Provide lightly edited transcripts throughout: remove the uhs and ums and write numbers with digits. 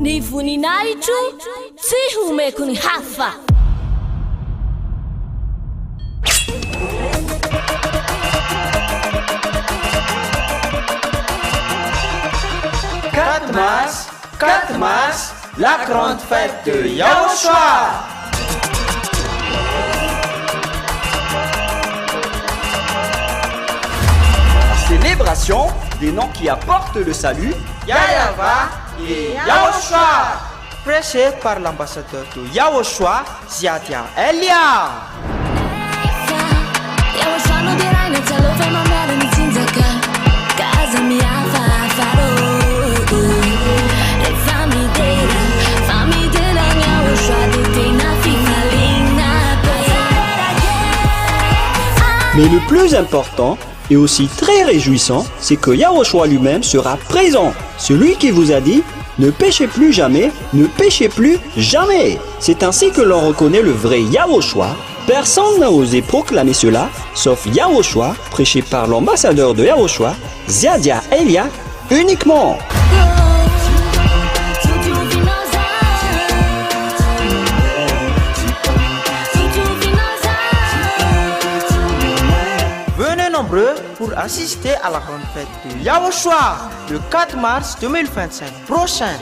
Ni voninahitro tsy homeko ny hafa. Quatre mars, la grande fête de Yahushua. Célébration des noms qui apportent le salut, Yahyawa et Yahushua. Prêché par l'ambassadeur de Yahushua, Ziadia Elia. Mais le plus important et aussi très réjouissant, c'est que Yahushua lui-même sera présent. Celui qui vous a dit « Ne péchez plus jamais, ne péchez plus jamais ». C'est ainsi que l'on reconnaît le vrai Yahushua. Personne n'a osé proclamer cela, sauf Yahushua, prêché par l'ambassadeur de Yahushua, Ziadia Elia, uniquement. Venez nombreux pour assister à la grande fête de Yahushua le 4 mars 2025 prochain.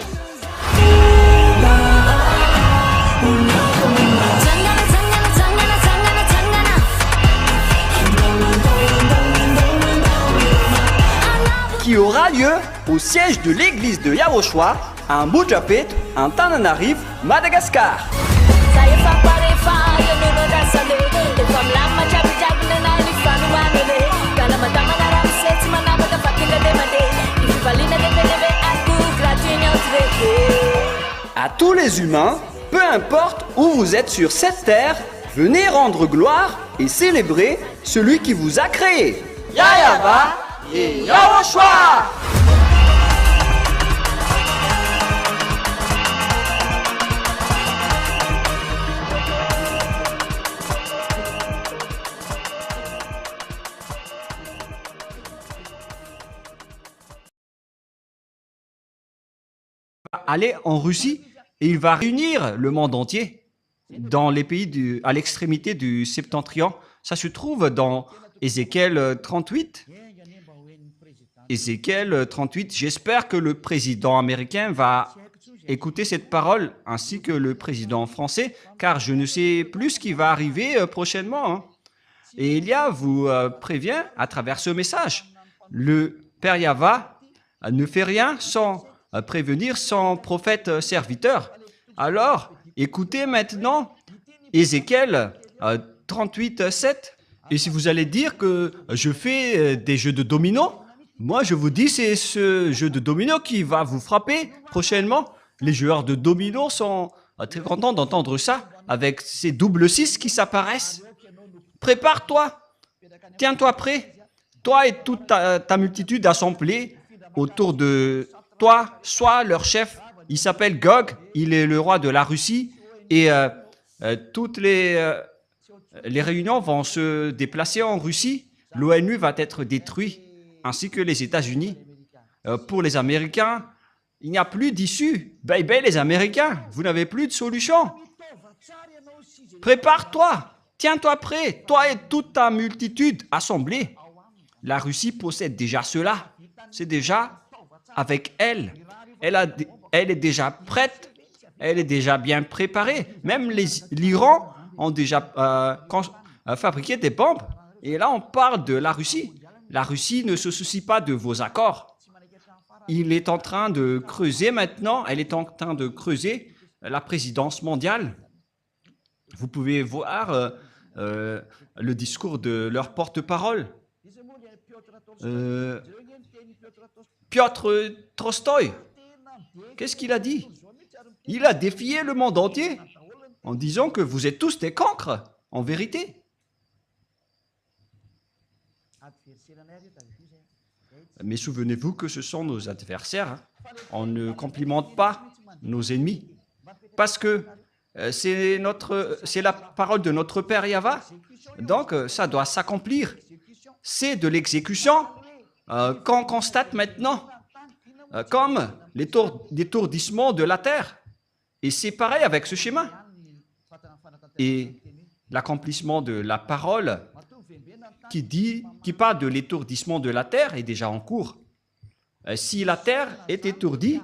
Qui aura lieu au siège de l'église de Yahushua à Mujapet, en Tananarive, Madagascar. À tous les humains, peu importe où vous êtes sur cette terre, venez rendre gloire et célébrer celui qui vous a créé. Yahyawa et Yahushua. Aller en Russie et il va réunir le monde entier dans les pays à l'extrémité du septentrion. Ça se trouve dans Ézéchiel 38. Ézéchiel 38, j'espère que le président américain va écouter cette parole ainsi que le président français, car je ne sais plus ce qui va arriver prochainement. Hein. Et Elia vous prévient à travers ce message. Le Père Yahva ne fait rien sans prévenir son prophète serviteur. Alors, écoutez maintenant Ézéchiel 38, 7. Et si vous allez dire que je fais des jeux de domino, moi je vous dis c'est ce jeu de domino qui va vous frapper prochainement. Les joueurs de domino sont très contents d'entendre ça avec ces double 6 qui s'apparaissent. Prépare-toi, tiens-toi prêt, toi et toute ta multitude assemblée autour de toi, sois leur chef. Il s'appelle Gog, il est le roi de la Russie et toutes les réunions vont se déplacer en Russie. L'ONU va être détruit, ainsi que les États-Unis. Pour les Américains, il n'y a plus d'issue. Bye bye les Américains, vous n'avez plus de solution. Prépare-toi, tiens-toi prêt, toi et toute ta multitude assemblée. La Russie possède déjà cela. C'est déjà avec elle. Elle est déjà prête, elle est déjà bien préparée. Même l'Iran ont déjà fabriqué des bombes. Et là, on parle de la Russie. La Russie ne se soucie pas de vos accords. Il est en train de creuser maintenant, elle est en train de creuser la présidence mondiale. Vous pouvez voir le discours de leur porte-parole. Piotr Tolstoï, qu'est-ce qu'il a dit? Il a défié le monde entier en disant que vous êtes tous des cancres, en vérité. Mais souvenez-vous que ce sont nos adversaires. Hein. On ne complimente pas nos ennemis. Parce que c'est la parole de notre Père Yahva. Donc, ça doit s'accomplir. C'est de l'exécution qu'on constate maintenant. comme l'étourdissement de la terre. Et c'est pareil avec ce schéma. Et l'accomplissement de la parole qui parle de l'étourdissement de la terre est déjà en cours. Si la terre est étourdie,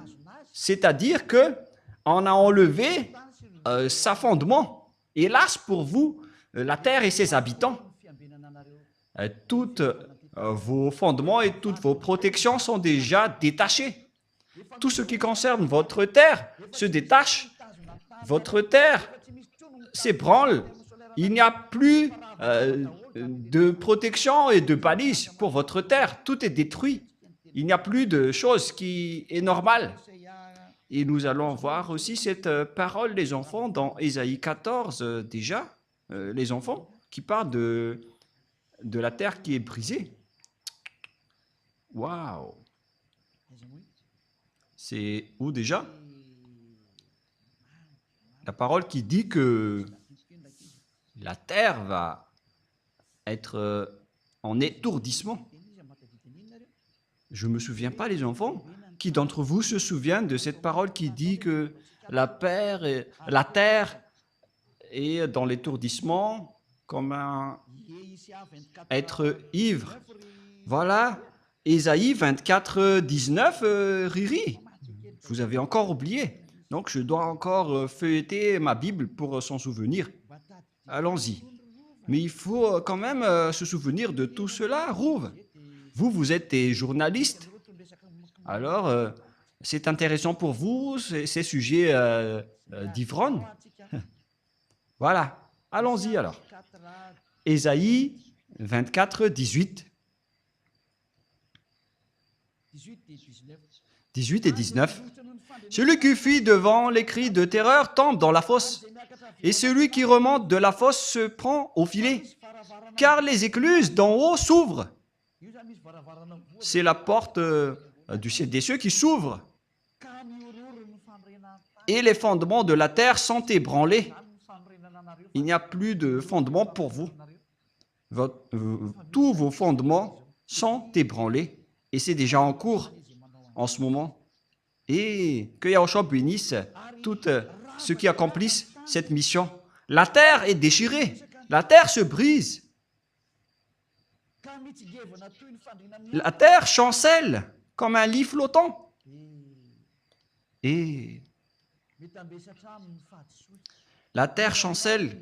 c'est-à-dire que on a enlevé sa fondement. Hélas pour vous, la terre et ses habitants. Toutes vos fondements et toutes vos protections sont déjà détachés. Tout ce qui concerne votre terre se détache. Votre terre s'ébranle. Il n'y a plus de protection et de balises pour votre terre. Tout est détruit. Il n'y a plus de chose qui est normale. Et nous allons voir aussi cette parole des enfants dans Ésaïe 14 déjà, les enfants qui parlent de la terre qui est brisée. Waouh! C'est où déjà? La parole qui dit que la terre va être en étourdissement. Je ne me souviens pas, les enfants. Qui d'entre vous se souvient de cette parole qui dit que la terre est dans l'étourdissement comme un être ivre? Voilà, Ésaïe 24, 19, Riri. Vous avez encore oublié. Donc, je dois encore feuilleter ma Bible pour s'en souvenir. Allons-y. Mais il faut quand même se souvenir de tout cela, Rouve. Vous êtes des journalistes. Alors, c'est intéressant pour vous, ces sujets d'ivrogne. Voilà. Allons-y alors. Ésaïe 24, 18. 18 et 19. Celui qui fuit devant les cris de terreur tombe dans la fosse, et celui qui remonte de la fosse se prend au filet, car les écluses d'en haut s'ouvrent. C'est la porte du ciel des cieux qui s'ouvre, et les fondements de la terre sont ébranlés. Il n'y a plus de fondements pour vous. Tous vos fondements sont ébranlés, et c'est déjà en cours en ce moment. Et que Yahushua bénisse tous ceux qui accomplissent cette mission. La terre est déchirée, la terre se brise. La terre chancelle comme un lit flottant. Et la terre chancelle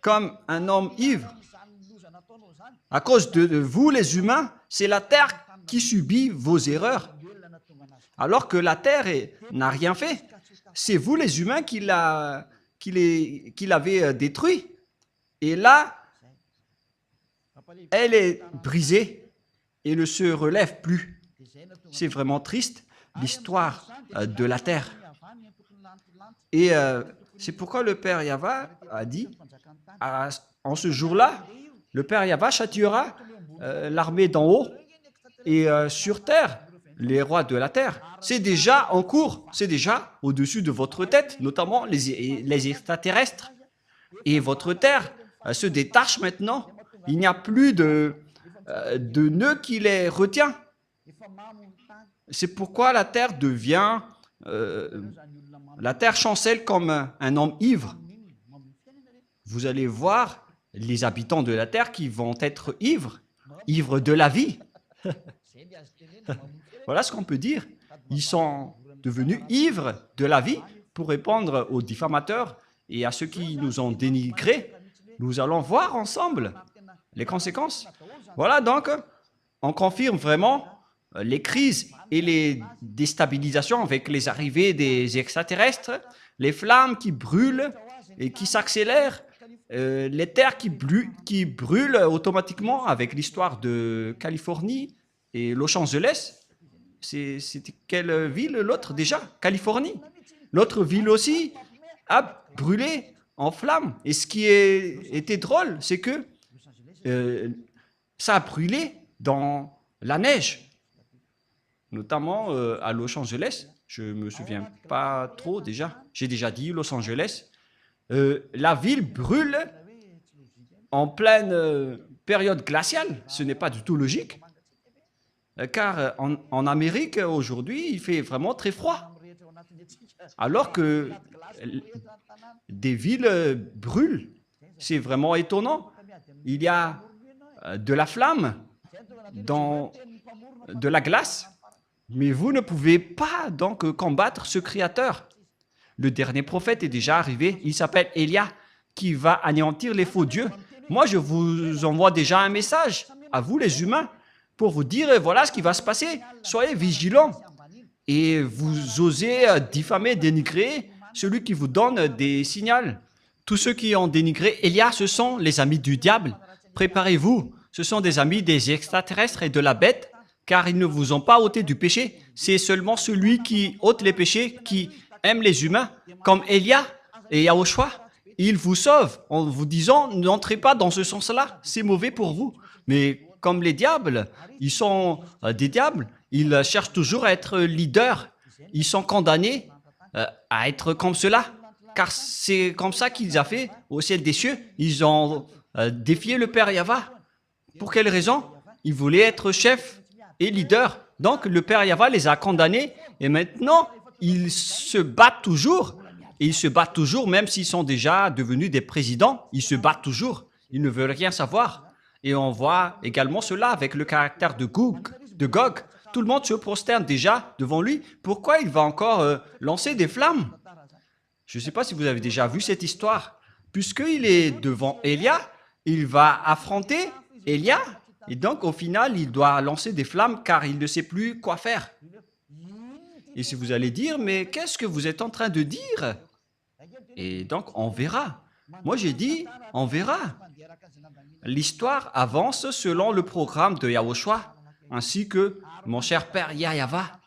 comme un homme ivre. À cause de vous, les humains, c'est la terre qui subit vos erreurs. Alors que la terre n'a rien fait. C'est vous, les humains, qui l'avez détruit. Et là, elle est brisée et ne se relève plus. C'est vraiment triste, l'histoire de la terre. Et c'est pourquoi le Père Yahva a dit, en ce jour-là, le Père Yahva châtiera l'armée d'en haut et sur terre, les rois de la terre. C'est déjà en cours, c'est déjà au-dessus de votre tête, notamment les extraterrestres. Et votre terre se détache maintenant. Il n'y a plus de nœud qui les retient. C'est pourquoi la terre devient... la terre chancelle comme un homme ivre. Vous allez voir les habitants de la terre qui vont être ivres de la vie. Voilà ce qu'on peut dire. Ils sont devenus ivres de la vie pour répondre aux diffamateurs et à ceux qui nous ont dénigrés. Nous allons voir ensemble les conséquences. Voilà donc, on confirme vraiment les crises et les déstabilisations avec les arrivées des extraterrestres, les flammes qui brûlent et qui s'accélèrent, les terres qui brûlent automatiquement avec l'histoire de Californie et Los Angeles. C'était quelle ville l'autre déjà? Californie. L'autre ville aussi a brûlé en flammes. Et ce qui était drôle, c'est que ça a brûlé dans la neige. Notamment à Los Angeles. Je ne me souviens pas trop déjà. J'ai déjà dit Los Angeles. La ville brûle en pleine période glaciale. Ce n'est pas du tout logique. car en Amérique, aujourd'hui, il fait vraiment très froid. Alors que des villes brûlent. C'est vraiment étonnant. Il y a de la flamme dans de la glace, mais vous ne pouvez pas donc combattre ce Créateur. Le dernier prophète est déjà arrivé. Il s'appelle Élia, qui va anéantir les faux dieux. Moi, je vous envoie déjà un message à vous, les humains, pour vous dire, voilà ce qui va se passer. Soyez vigilants. Et vous osez diffamer, dénigrer celui qui vous donne des signaux. Tous ceux qui ont dénigré Élia, ce sont les amis du diable. Préparez-vous. Ce sont des amis des extraterrestres et de la bête, car ils ne vous ont pas ôté du péché. C'est seulement celui qui ôte les péchés, qui aime les humains, comme Élia et Yahushua. Il vous sauve en vous disant, n'entrez pas dans ce sens-là, c'est mauvais pour vous. Mais comme les diables, ils sont des diables, ils cherchent toujours à être leaders. Ils sont condamnés à être comme cela, car c'est comme ça qu'ils ont fait au ciel des cieux. Ils ont défié le Père Yahva. Pour quelle raison? Ils voulaient être chefs et leaders. Donc le Père Yahva les a condamnés et maintenant ils se battent toujours. Et ils se battent toujours, même s'ils sont déjà devenus des présidents, ils se battent toujours. Ils ne veulent rien savoir. Et on voit également cela avec le caractère de Gog. Tout le monde se prosterne déjà devant lui. Pourquoi il va encore lancer des flammes? Je ne sais pas si vous avez déjà vu cette histoire. Puisqu'il est devant Élia, il va affronter Élia. Et donc, au final, il doit lancer des flammes car il ne sait plus quoi faire. Et si vous allez dire, mais qu'est-ce que vous êtes en train de dire? Et donc, on verra. Moi, j'ai dit, on verra. L'histoire avance selon le programme de Yahushua, ainsi que mon cher Père Yahva.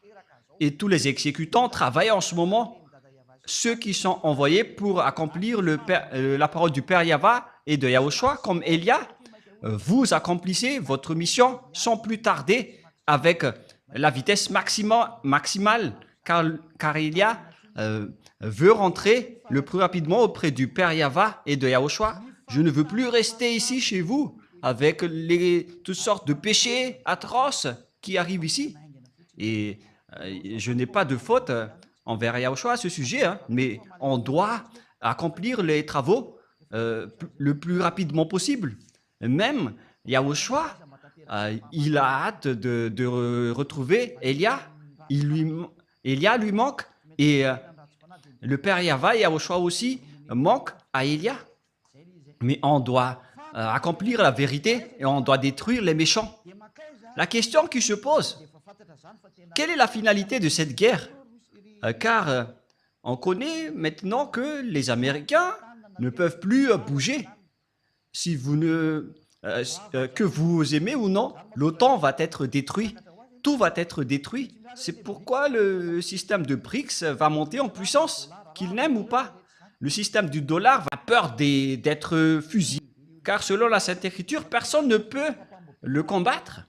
Et tous les exécutants travaillent en ce moment. Ceux qui sont envoyés pour accomplir la parole du Père Yahva et de Yahushua, comme Élia, vous accomplissez votre mission sans plus tarder avec la vitesse maximale, car Élia veut rentrer le plus rapidement auprès du Père Yahva et de Yahushua. Je ne veux plus rester ici chez vous avec toutes sortes de péchés atroces qui arrivent ici. Et je n'ai pas de faute envers Yahushua à ce sujet, mais on doit accomplir les travaux le plus rapidement possible. Même Yahushua, il a hâte de retrouver Élia. Élia lui manque et le Père Yahva et Yahushua aussi manquent à Élia. Mais on doit accomplir la vérité et on doit détruire les méchants. La question qui se pose, quelle est la finalité de cette guerre? Car on connaît maintenant que les Américains ne peuvent plus bouger. Si vous que vous aimez ou non, l'OTAN va être détruit. Tout va être détruit. C'est pourquoi le système de BRICS va monter en puissance, qu'il n'aime ou pas. Le système du dollar va peur d'être fusillé. Car selon la Sainte Écriture, personne ne peut le combattre.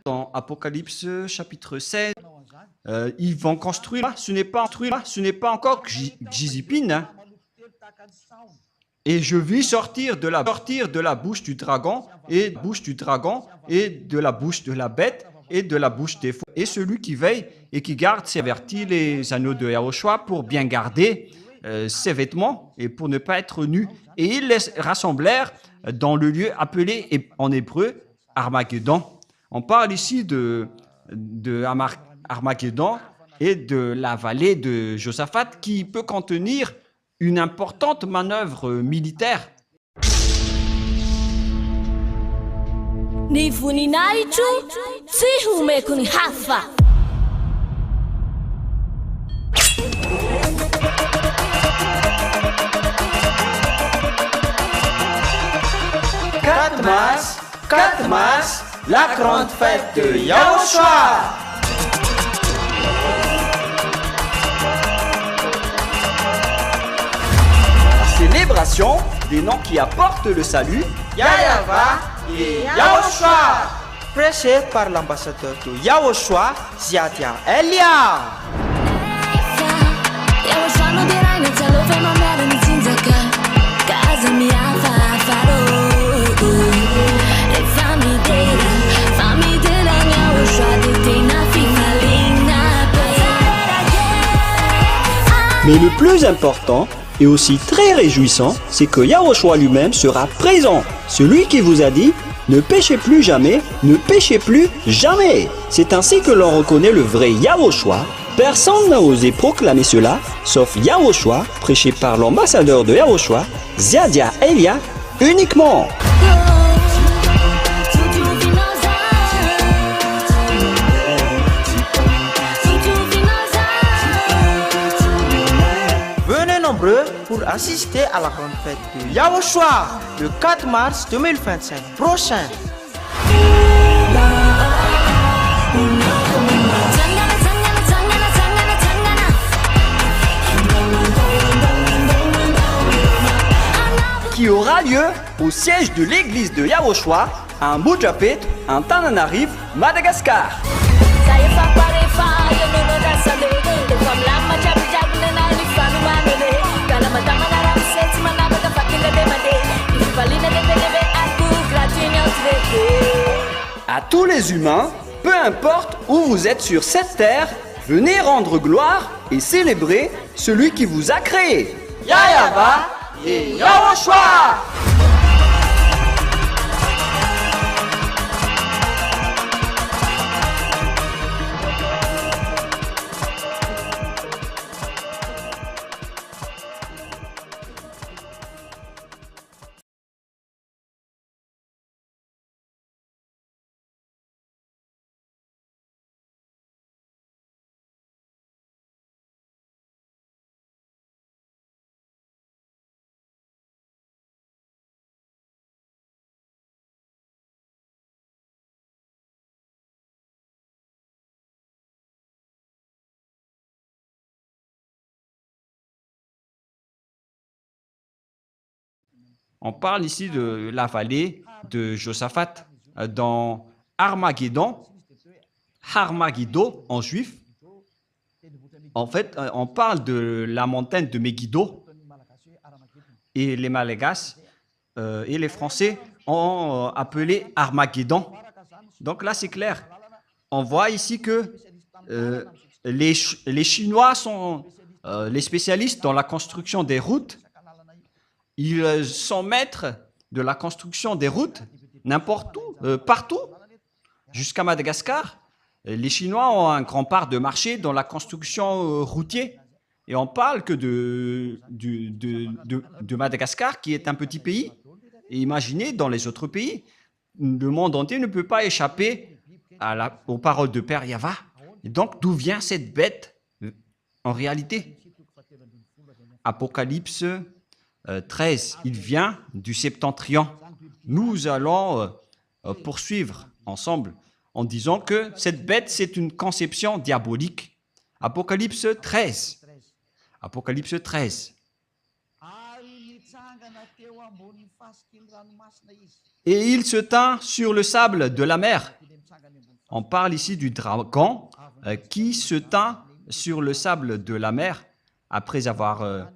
Dans Apocalypse chapitre 7, ils vont construire, ce n'est pas encore Xizipine. Et je vis sortir de la bouche du dragon, et de la bouche de la bête, et de la bouche des fous. Et celui qui veille et qui garde s'avertit les anneaux de Yahushua pour bien garder ses vêtements et pour ne pas être nu. Et ils les rassemblèrent dans le lieu appelé en hébreu Armageddon. On parle ici de Armageddon et de la vallée de Josaphat qui peut contenir une importante manœuvre militaire. Ny voninahitro tsy homeko ny hafa. Quatre mars, la grande fête de Yahushua. Célébration des noms qui apportent le salut, Yahva et Yahushua. Prêché par l'ambassadeur de Yahushua, Ziadia Elia. Yahushua no dirai na tsalova mamera ny tsinjaka kaza mihafa farô. Efa midera Mais le plus important et aussi très réjouissant, c'est que Yahushua lui-même sera présent. Celui qui vous a dit « Ne péchez plus jamais, ne péchez plus jamais ». C'est ainsi que l'on reconnaît le vrai Yahushua. Personne n'a osé proclamer cela, sauf Yahushua, prêché par l'ambassadeur de Yahushua, Ziadia Elia, uniquement. Venez nombreux pour assister à la grande fête de Yahushua le 4 mars 2025 prochain. Qui aura lieu au siège de l'église de Yahushua à Mujapet, en Tananarive, Madagascar. À tous les humains, peu importe où vous êtes sur cette terre, venez rendre gloire et célébrer celui qui vous a créé. Yahava et Yahushua. On parle ici de la vallée de Josaphat dans Armageddon. Armageddon en juif. En fait, on parle de la montagne de Megiddo. Et les Malagasy et les Français ont appelé Armageddon. Donc là, c'est clair. On voit ici que les Chinois sont les spécialistes dans la construction des routes. Ils sont maîtres de la construction des routes n'importe où, partout, jusqu'à Madagascar. Les Chinois ont un grand part de marché dans la construction routière. Et on parle que de Madagascar, qui est un petit pays. Et imaginez, dans les autres pays, le monde entier ne peut pas échapper aux paroles de Père Yahva. Et donc, d'où vient cette bête en réalité? Apocalypse 13, il vient du septentrion. Nous allons poursuivre ensemble en disant que cette bête, c'est une conception diabolique. Apocalypse 13. Apocalypse 13. Et il se tint sur le sable de la mer. On parle ici du dragon qui se tint sur le sable de la mer après avoir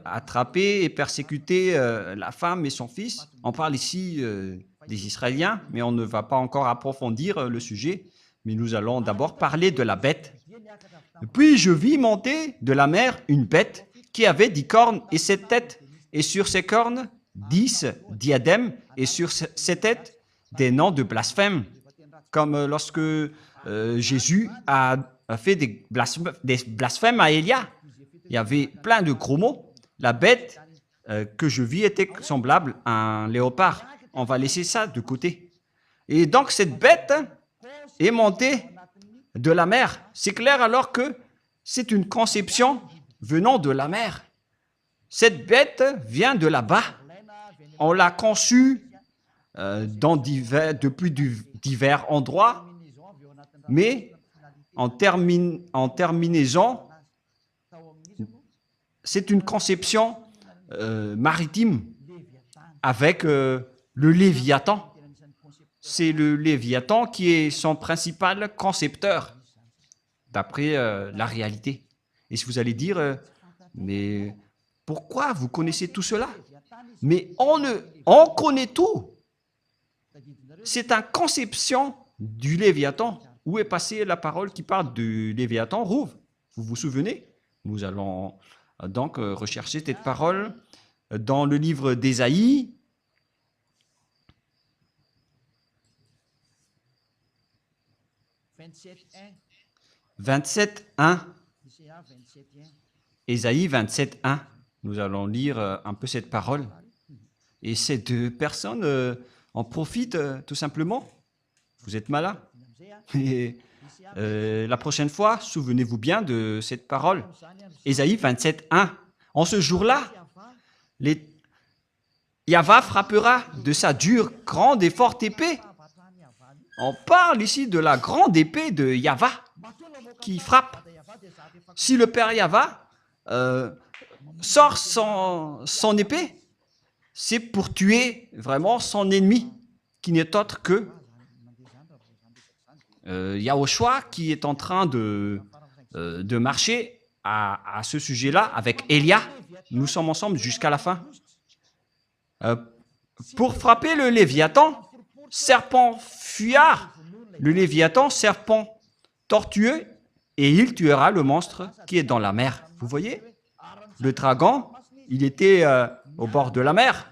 attrapé et persécuté la femme et son fils. On parle ici des Israéliens, mais on ne va pas encore approfondir le sujet. Mais nous allons d'abord parler de la bête. Puis je vis monter de la mer une bête qui avait 10 cornes et 7 têtes, et sur ses cornes 10 diadèmes, et sur ses têtes des noms de blasphème, comme lorsque Jésus a fait des blasphèmes à Élia. Il y avait plein de gros mots. La bête que je vis était semblable à un léopard. On va laisser ça de côté. Et donc cette bête est montée de la mer. C'est clair alors que c'est une conception venant de la mer. Cette bête vient de là-bas. On l'a conçue depuis divers endroits, mais en terminaison, c'est une conception maritime avec le Léviathan. C'est le Léviathan qui est son principal concepteur, d'après la réalité. Et si vous allez dire, mais pourquoi vous connaissez tout cela? Mais on connaît tout. C'est une conception du Léviathan. Où est passée la parole qui parle du Léviathan? Rouve, vous vous souvenez? Nous allons Donc, recherchez cette parole dans le livre d'Ésaïe. 27.1. Ésaïe 27.1. Nous allons lire un peu cette parole. Et ces deux personnes en profitent tout simplement. Vous êtes malin. Et la prochaine fois, souvenez-vous bien de cette parole. Ésaïe 27.1. En ce jour-là, Yahva frappera de sa dure, grande et forte épée. On parle ici de la grande épée de Yahva qui frappe. Si le Père Yahva sort son épée, c'est pour tuer vraiment son ennemi, qui n'est autre que Yahushua, qui est en train de marcher à ce sujet-là avec Élia. Nous sommes ensemble jusqu'à la fin. Pour frapper le Léviathan, serpent fuyard, le Léviathan, serpent tortueux, et il tuera le monstre qui est dans la mer. Vous voyez? Le dragon, il était au bord de la mer.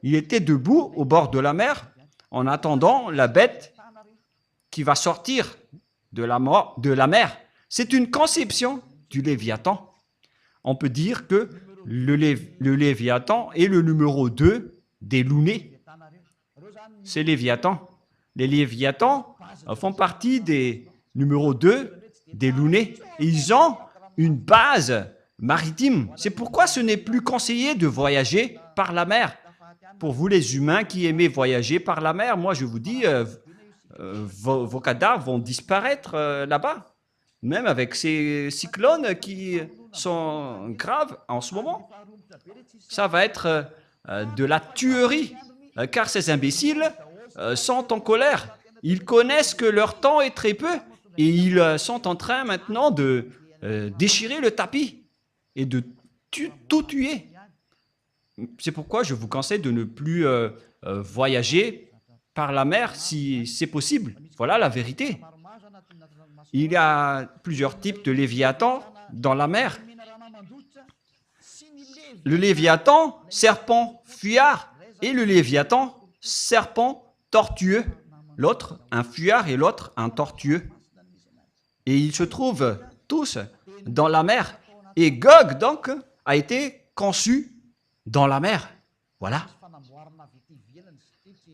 Il était debout au bord de la mer en attendant la bête qui va sortir de la mer. C'est une conception du Léviathan. On peut dire que le Léviathan est le numéro 2 des Lounés. C'est Léviathan. Les Léviathans font partie des numéros 2 des Lounés. Ils ont une base maritime. C'est pourquoi ce n'est plus conseillé de voyager par la mer. Pour vous les humains qui aimez voyager par la mer, moi je vous dis, vos cadavres vont disparaître là-bas. Même avec ces cyclones qui sont graves en ce moment. Ça va être de la tuerie, car ces imbéciles sont en colère. Ils connaissent que leur temps est très peu et ils sont en train maintenant de déchirer le tapis et de tout tuer. C'est pourquoi je vous conseille de ne plus voyager par la mer si c'est possible. Voilà la vérité. Il y a plusieurs types de Léviathan dans la mer. Le Léviathan, serpent fuyard, et le Léviathan, serpent tortueux. L'autre, un fuyard, et l'autre, un tortueux. Et ils se trouvent tous dans la mer. Et Gog, donc, a été conçu dans la mer. Voilà.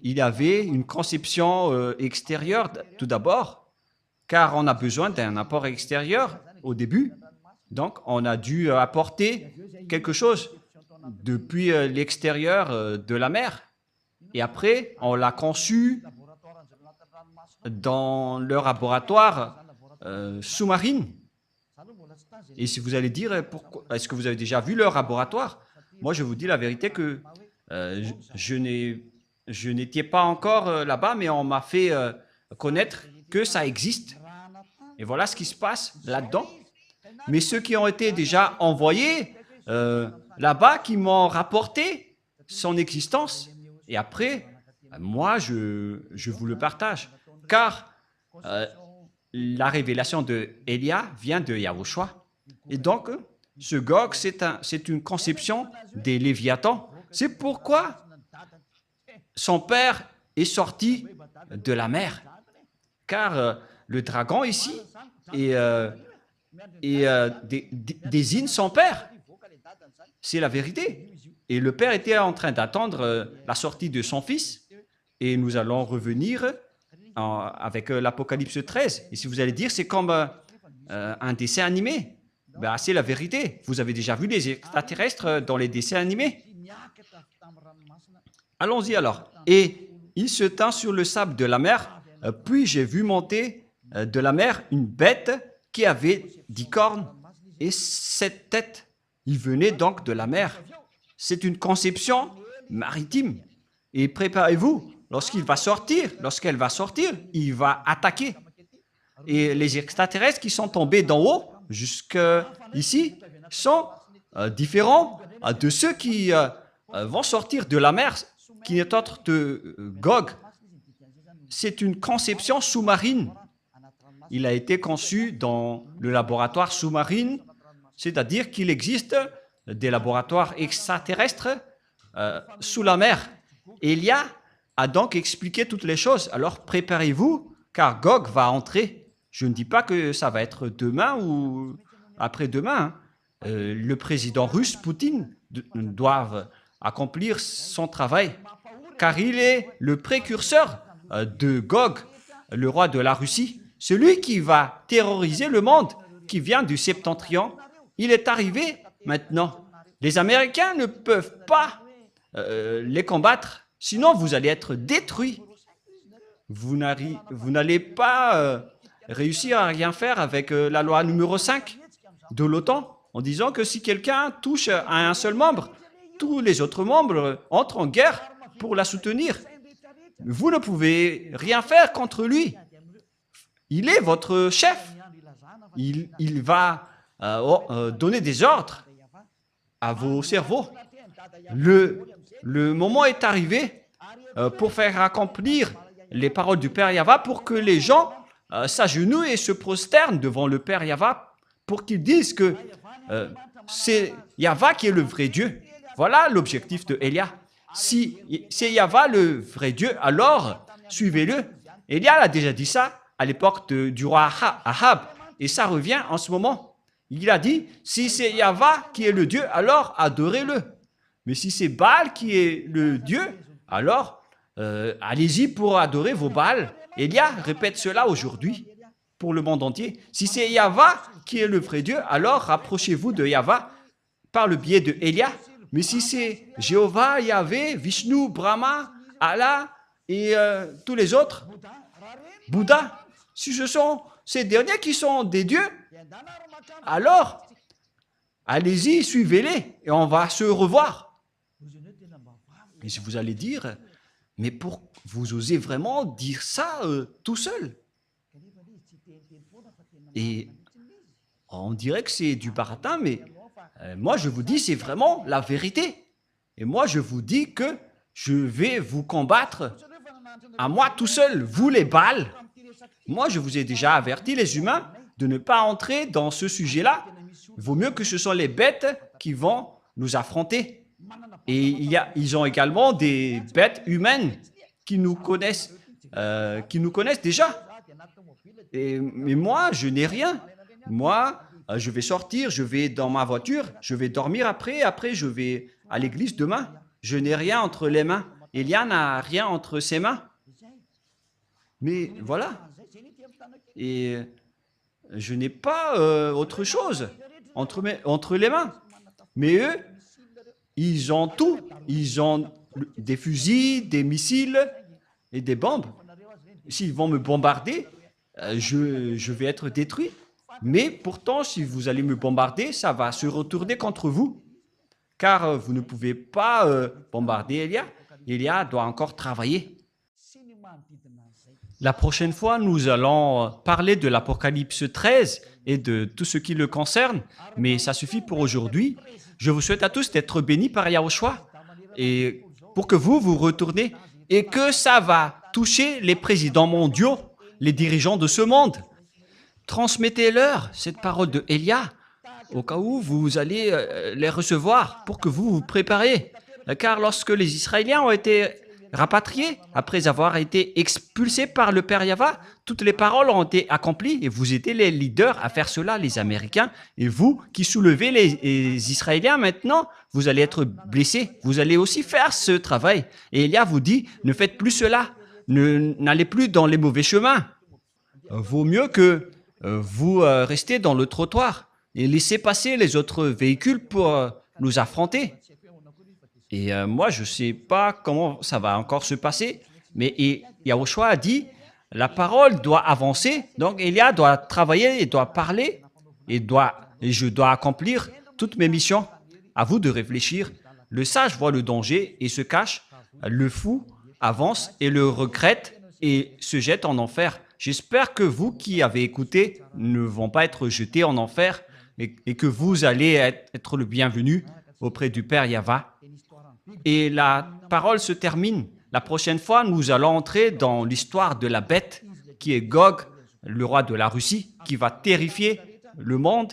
Il avait une conception extérieure tout d'abord, car on a besoin d'un apport extérieur au début. Donc, on a dû apporter quelque chose depuis l'extérieur de la mer. Et après, on l'a conçu dans le laboratoire sous-marine. Et si vous allez dire, est-ce que vous avez déjà vu leur laboratoire? Moi, je vous dis la vérité que je n'étais pas encore là-bas, mais on m'a fait connaître que ça existe. Et voilà ce qui se passe là-dedans. Mais ceux qui ont été déjà envoyés là-bas, qui m'ont rapporté son existence, et après, moi, je vous le partage. Car la révélation de Élia vient de Yahushua. Et donc, ce Gog, c'est une conception des Léviathans. C'est pourquoi son père est sorti de la mer. Car le dragon ici désigne son père. C'est la vérité. Et le père était en train d'attendre la sortie de son fils. Et nous allons revenir avec l'Apocalypse 13. Et si vous allez dire, c'est comme un dessin animé. Ben, c'est la vérité. Vous avez déjà vu les extraterrestres dans les dessins animés? Allons-y alors. Et il se tint sur le sable de la mer, puis j'ai vu monter de la mer une bête qui avait 10 cornes et 7 têtes. Il venait donc de la mer. C'est une conception maritime. Et préparez-vous, lorsqu'elle va sortir, il va attaquer. Et les extraterrestres qui sont tombés d'en haut jusqu'ici sont différents de ceux qui vont sortir de la mer, qui n'est autre que Gog. C'est une conception sous-marine. Il a été conçu dans le laboratoire sous-marine c'est-à-dire qu'il existe des laboratoires extraterrestres sous la mer. Elia a donc expliqué toutes les choses. Alors préparez-vous, car Gog va entrer. Je ne dis pas que ça va être demain ou après-demain. Hein. Le président russe, Poutine, doit accomplir son travail, car il est le précurseur de Gog, le roi de la Russie, celui qui va terroriser le monde, qui vient du Septentrion. Il est arrivé maintenant. Les Américains ne peuvent pas les combattre, sinon vous allez être détruits. Vous n'allez pas réussir à rien faire avec la loi numéro 5 de l'OTAN, en disant que si quelqu'un touche à un seul membre, tous les autres membres entrent en guerre pour la soutenir. Vous ne pouvez rien faire contre lui. Il est votre chef. Il va donner des ordres à vos cerveaux. Le moment est arrivé pour faire accomplir les paroles du Père Yahva, pour que les gens s'agenouillent et se prosternent devant le Père Yahva, pour qu'ils disent que c'est Yahva qui est le vrai Dieu. Voilà l'objectif de Elia. Si c'est Yahva le vrai Dieu, alors suivez-le. Elia a déjà dit ça à l'époque du roi Ahab, et ça revient en ce moment. Il a dit, si c'est Yahva qui est le Dieu, alors adorez-le. Mais si c'est Baal qui est le Dieu, alors allez-y pour adorer vos Baals. Elia répète cela aujourd'hui pour le monde entier. Si c'est Yahva qui est le vrai Dieu, alors rapprochez-vous de Yahva par le biais de Elia. Mais si c'est Jéhovah, Yahvé, Vishnu, Brahma, Allah et tous les autres, Bouddha, si ce sont ces derniers qui sont des dieux, alors allez-y, suivez-les et on va se revoir. Et si vous allez dire, mais pour vous osez vraiment dire ça tout seul? Et on dirait que c'est du baratin, mais moi je vous dis, c'est vraiment la vérité. Et moi je vous dis que je vais vous combattre à moi tout seul, vous les Baals. Moi je vous ai déjà averti, les humains, de ne pas entrer dans ce sujet-là. Il vaut mieux que ce sont les bêtes qui vont nous affronter. Et ils ont également des bêtes humaines qui nous connaissent déjà. Mais moi, je n'ai rien. Moi, je vais sortir, je vais dans ma voiture, je vais dormir après je vais à l'église demain. Je n'ai rien entre les mains. Elia n'a rien entre ses mains. Mais voilà. Et je n'ai pas autre chose entre les mains. Mais eux, ils ont tout. Ils ont des fusils, des missiles et des bombes. S'ils vont me bombarder, je vais être détruit. Mais pourtant, si vous allez me bombarder, ça va se retourner contre vous. Car vous ne pouvez pas bombarder Elia. Elia doit encore travailler. La prochaine fois, nous allons parler de l'Apocalypse 13 et de tout ce qui le concerne. Mais ça suffit pour aujourd'hui. Je vous souhaite à tous d'être bénis par Yahushua. Et pour que vous retournez et que ça va toucher les présidents mondiaux, les dirigeants de ce monde. Transmettez-leur cette parole de Elia au cas où vous allez les recevoir pour que vous vous préparez. Car lorsque les Israéliens ont été rapatriés, après avoir été expulsés par le Père Yahva, toutes les paroles ont été accomplies et vous étiez les leaders à faire cela, les Américains. Et vous qui soulevez les Israéliens maintenant, vous allez être blessés. Vous allez aussi faire ce travail. Et Elia vous dit, ne faites plus cela. N'allez plus dans les mauvais chemins. Vaut mieux que vous restez dans le trottoir et laissez passer les autres véhicules pour nous affronter. Et moi, je ne sais pas comment ça va encore se passer, mais Yahushua a dit, la parole doit avancer, donc Elia doit travailler, il doit parler, et je dois accomplir toutes mes missions. À vous de réfléchir. Le sage voit le danger et se cache, le fou avance et le regrette et se jette en enfer. J'espère que vous qui avez écouté ne vont pas être jetés en enfer et que vous allez être le bienvenu auprès du Père Yahva. Et la parole se termine. La prochaine fois, nous allons entrer dans l'histoire de la bête qui est Gog, le roi de la Russie, qui va terrifier le monde.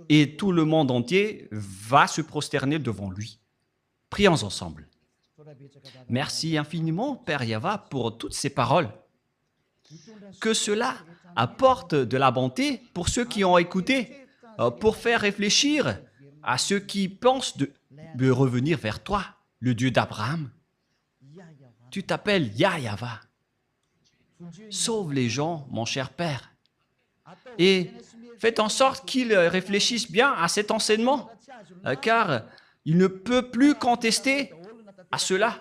et tout le monde entier va se prosterner devant lui. Prions ensemble. Merci infiniment, Père Yahva, pour toutes ces paroles. Que cela apporte de la bonté pour ceux qui ont écouté, pour faire réfléchir à ceux qui pensent de revenir vers toi, le Dieu d'Abraham. Tu t'appelles Yahva. Sauve les gens, mon cher Père. Et faites en sorte qu'ils réfléchissent bien à cet enseignement, car il ne peut plus contester à cela.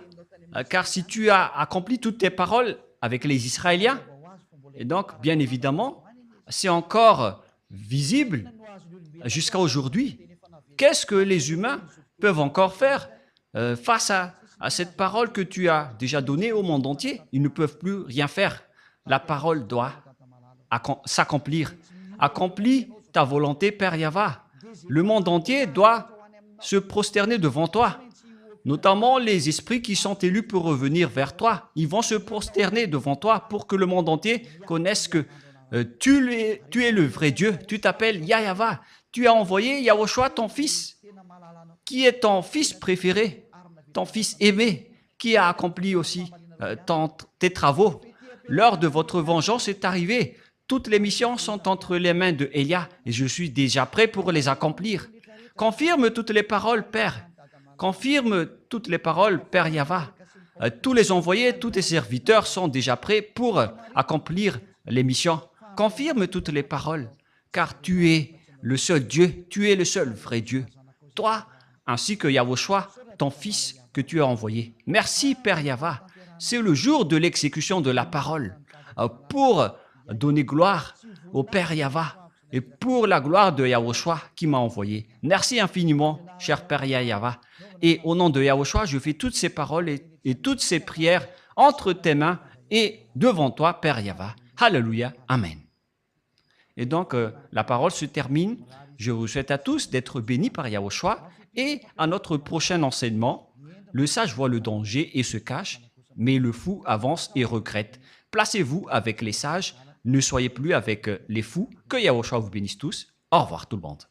Car si tu as accompli toutes tes paroles avec les Israéliens, et donc, bien évidemment, c'est encore visible jusqu'à aujourd'hui. Qu'est-ce que les humains peuvent encore faire face à cette parole que tu as déjà donnée au monde entier? Ils ne peuvent plus rien faire. La parole doit s'accomplir. Accomplis ta volonté, Père Yahva. Le monde entier doit se prosterner devant toi. Notamment les esprits qui sont élus pour revenir vers toi. Ils vont se prosterner devant toi pour que le monde entier connaisse que tu es le vrai Dieu. Tu t'appelles Yahva. Tu as envoyé Yahushua, ton fils, qui est ton fils préféré, ton fils aimé, qui a accompli aussi tes travaux. L'heure de votre vengeance est arrivée. Toutes les missions sont entre les mains de Elia et je suis déjà prêt pour les accomplir. Confirme toutes les paroles, Père. Confirme toutes les paroles, Père Yahva. Tous les envoyés, tous tes serviteurs sont déjà prêts pour accomplir les missions. Confirme toutes les paroles, car tu es le seul Dieu, tu es le seul vrai Dieu. Toi, ainsi que Yahushua, ton Fils que tu as envoyé. Merci, Père Yahva. C'est le jour de l'exécution de la parole pour donner gloire au Père Yahva et pour la gloire de Yahushua qui m'a envoyé. Merci infiniment, cher Père Yahva. Et au nom de Yahushua, je fais toutes ces paroles et toutes ces prières entre tes mains et devant toi, Père Yahva. Alléluia. Amen. Et donc, la parole se termine. Je vous souhaite à tous d'être bénis par Yahushua. Et à notre prochain enseignement, le sage voit le danger et se cache, mais le fou avance et regrette. Placez-vous avec les sages, ne soyez plus avec les fous. Que Yahushua vous bénisse tous. Au revoir tout le monde.